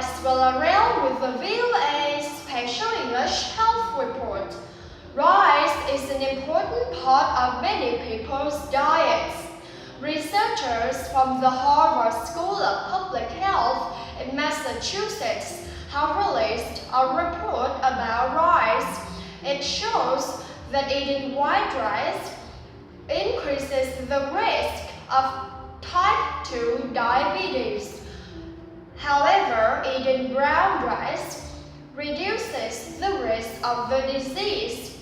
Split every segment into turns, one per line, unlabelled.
let's roll around with the VOA Special English Health Report. Rice is an important part of many people's diets. Researchers from the Harvard School of Public Health in Massachusetts have released a report about rice. It shows that eating white rice increases the risk of type 2 diabetes. However, eating brown rice reduces the risk of the disease.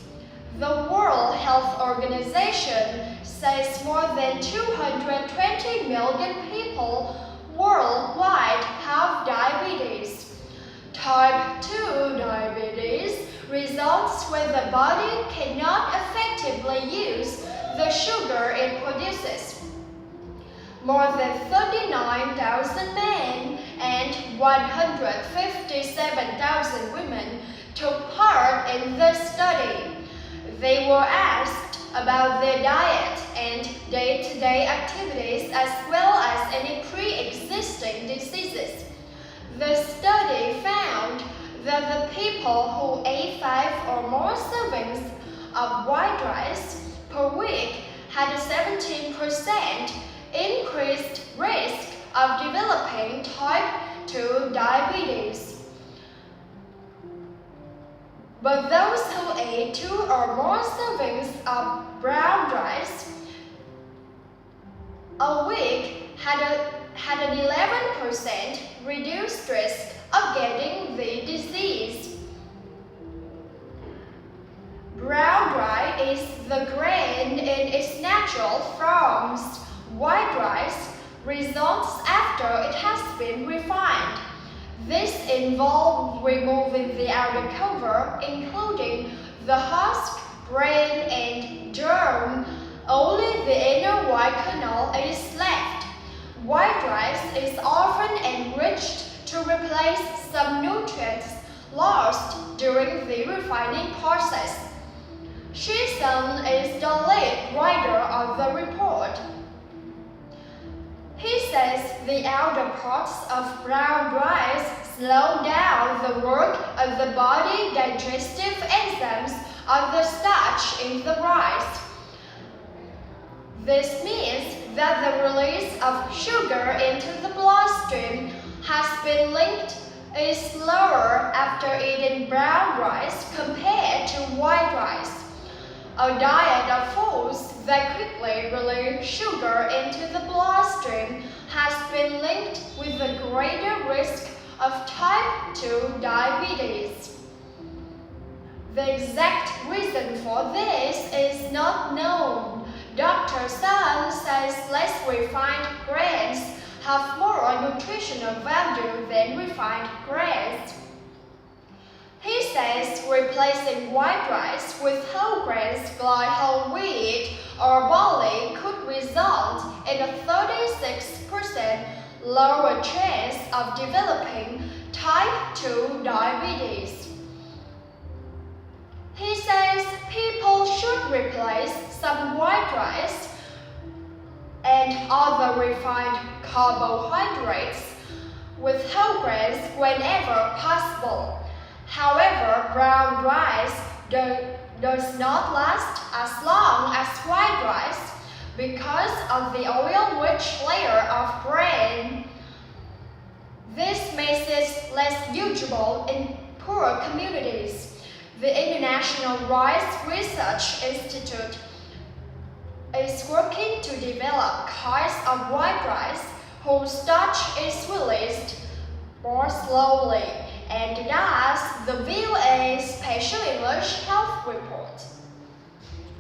The World Health Organization says more than 220 million people worldwide have diabetes. Type 2 diabetes results when the body cannot effectively use the sugar it produces. More than 39,000 men and 157,000 women took part in the study. They were asked about their diet and day-to-day activities as well as any pre-existing diseases. The study found that the people who ate 5 or more servings of white rice per week had a 17% increased risk of developing type 2 diabetes. But those who ate 2 or more servings of brown rice a week had an 11% reduced risk of getting the disease. Brown rice is the grain in its natural forms. White rice results after it has been refined. This involves removing the outer cover, including the husk, grain, and germ. Only the inner white kernel is left. White rice is often enriched to replace some nutrients lost during the refining process. Shin is the lead writer of the report. He says the outer parts of brown rice slow down the work of the body digestive enzymes of the starch in the rice. This means that the release of sugar into the bloodstream has been linked is slower after eating brown rice compared to white rice. A diet of foods that quickly release sugar into the bloodstream has been linked with a greater risk of type 2 diabetes. The exact reason for this is not known. Dr. Sun says less refined grains have more nutritional value than refined grains. He says replacing white rice with whole grains like whole wheat or barley could result in a 36% lower chance of developing type 2 diabetes. He says people should replace some white rice and other refined carbohydrates with whole grains whenever possible. However, brown rice does not last as long as white rice because of the oil-rich layer of grain. This makes it less usable in poor communities. The International Rice Research Institute is working to develop kinds of white rice whose starch is released more slowly. And that's the VOA Special English Health Report.